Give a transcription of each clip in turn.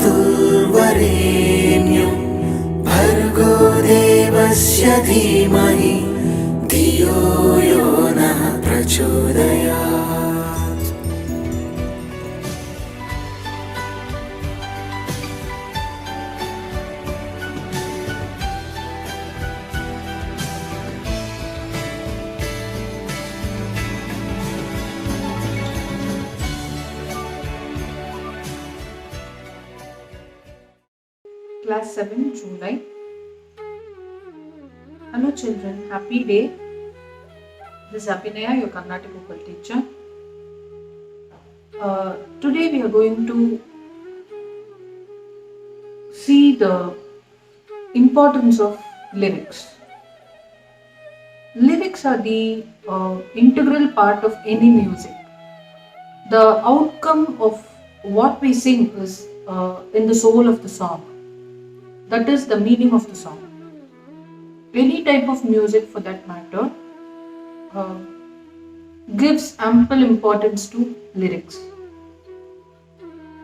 मातुर्वरेण्यं भर्गो देवस्य धीमहि धियो यो नः प्रचोदयात्। Class 7, July. Hello children, happy day. This is Abhinaya, your Carnatic vocal teacher. Today we are going to see the importance of lyrics. Lyrics are the integral part of any music. The outcome of what we sing is in the soul of the song. That is the meaning of the song. Any type of music for that matter gives ample importance to lyrics.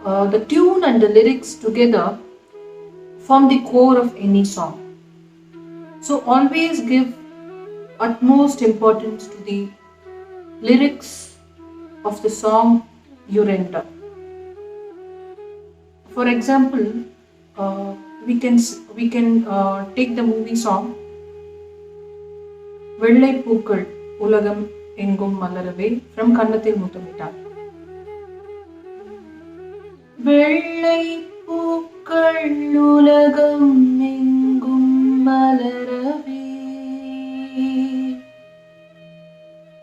The tune and the lyrics together form the core of any song. So always give utmost importance to the lyrics of the song you render. For example, we can take the movie song Vellai Pookal Ulagam Engum Malarave from Kannathil Muthamittal. Vellai Pookal Ulagam Engum Malarave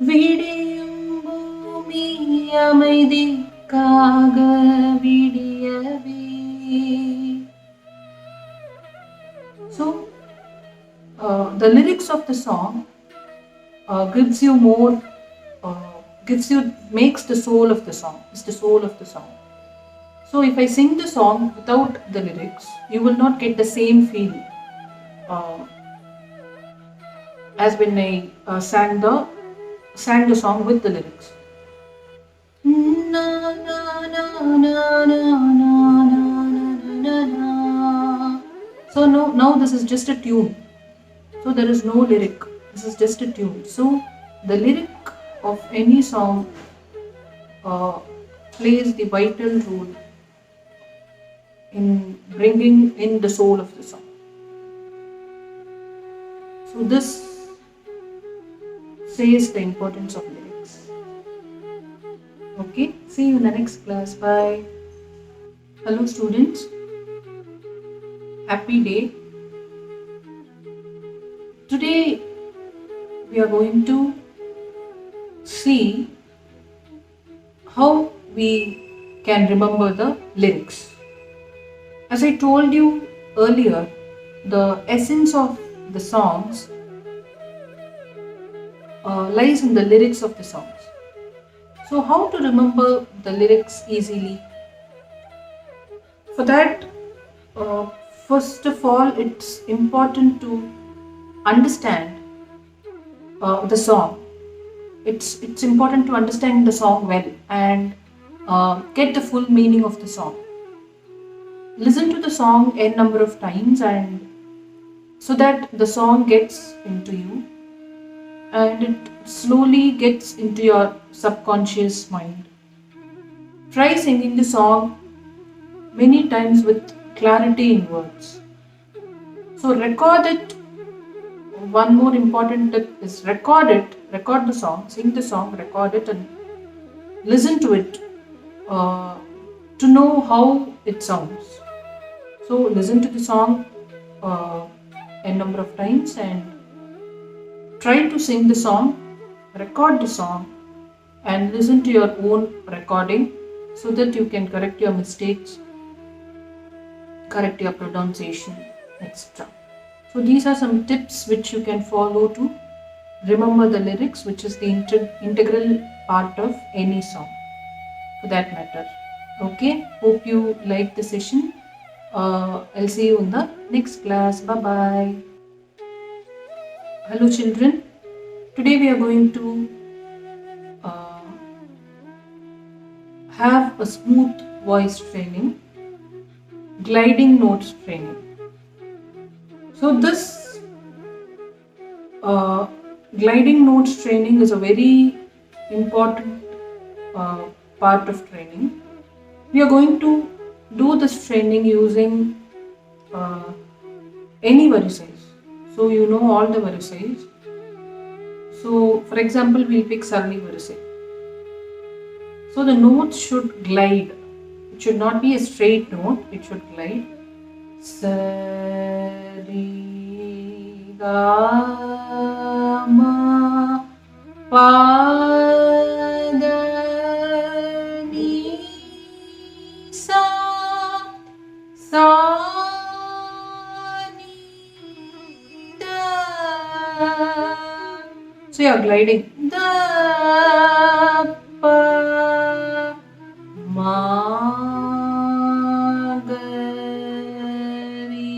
Vidiyum Bhoomi Amaithikkaga Vidiyave. So, the lyrics of the song makes the soul of the song, is the soul of the song. So, if I sing the song without the lyrics, you will not get the same feel as when I sang the song with the lyrics. Na, na, na, na, na, na, na, na. So now this is just a tune. So there is no lyric. This is just a tune. So the lyric of any song plays the vital role in bringing in the soul of the song. So this says the importance of lyrics. Okay, see you in the next class. Bye. Hello students. Happy day. Today we are going to see how we can remember the lyrics. As I told you earlier, the essence of the songs lies in the lyrics of the songs. So how to remember the lyrics easily? For that, first of all, it's important to understand the song. It's important to understand the song well and get the full meaning of the song. Listen to the song n number of times, and so that the song gets into you and it slowly gets into your subconscious mind. Try singing the song many times with clarity in words. So record it. One more important tip is record it. Record the song, sing the song, record it, and listen to it to know how it sounds. So listen to the song a number of times and try to sing the song, record the song, and listen to your own recording so that you can correct your mistakes, correct your pronunciation, etc. So these are some tips which you can follow to remember the lyrics, which is the integral part of any song for that matter. Okay, hope you like the session. I'll see you in the next class. Bye bye. Hello children. Today we are going to have a smooth voice training. gliding notes training. So this uh, gliding notes training is a very important uh, part of training. We are going to do this training using uh, any varices. So you know all the varices. So for example, we'll pick Sarli varice. So the notes should glide. It should not be a straight note. It should glide. Sa ri ga ma pa da ni sa sa ni da. So you are gliding. Da pa ma ga ri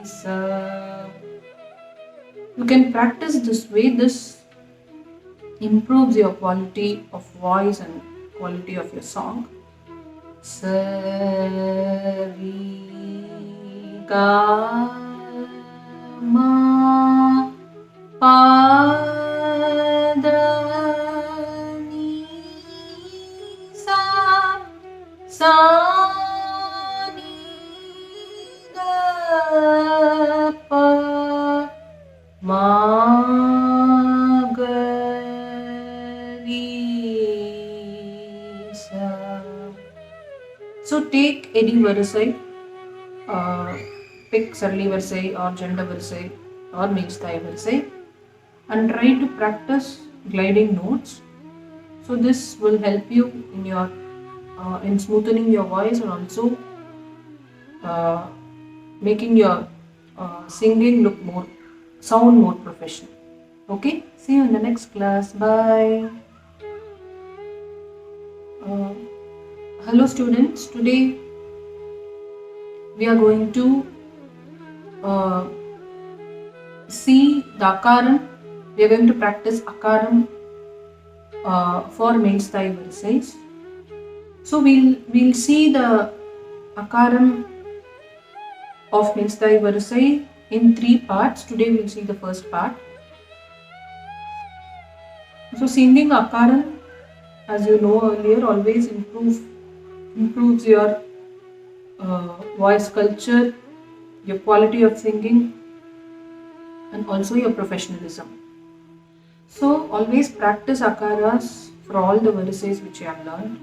sa. You can practice this way. This improves your quality of voice and quality of your song. Sa ri ga ma pa da ni sa sa ni da pa ma ga ri sa. So take any varice, pick Sarli varice or Janda varice or Meghsthai varice, and try to practice gliding notes. So this will help you in your in smoothening your voice and also making your singing look sound more professional. Okay, see you in the next class. Bye. Hello students, today we are going to see the Akaram. We are going to practice Akaram for Meghsthai varices. So we'll see the Akaram of Meghsthai varice in 3 parts. Today we'll see the first part. So singing Akaram, as you know earlier, always improves your voice culture, your quality of singing, and also your professionalism. So always practice akaras for all the varices which you have learned.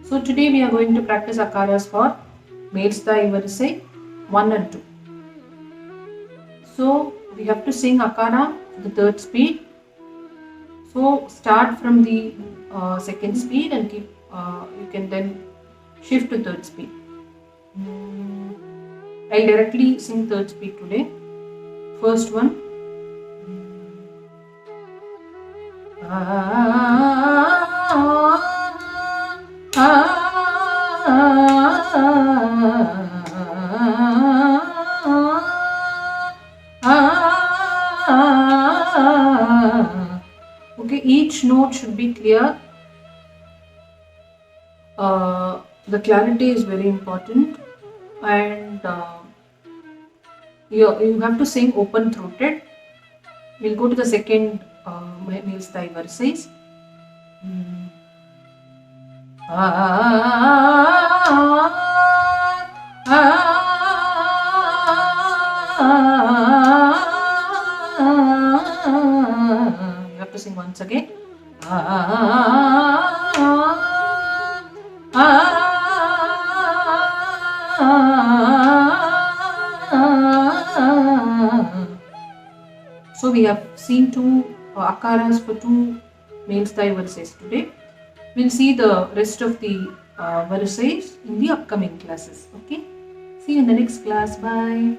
So today we are going to practice akaras for Meghsthai varice 1 and 2. So we have to sing akara the 3rd speed. So start from the 2nd speed and keep. You can then shift to 3rd speed. I'll directly sing 3rd speed today. First one. Okay, each note should be clear. The clarity is very important, and you have to sing open throated. We'll go to the second Meghsthai varices. You have to sing once again. So we have seen 2 akaras for 2 Meghsthai varices today. We'll see the rest of the varices in the upcoming classes. Okay. See you in the next class. Bye.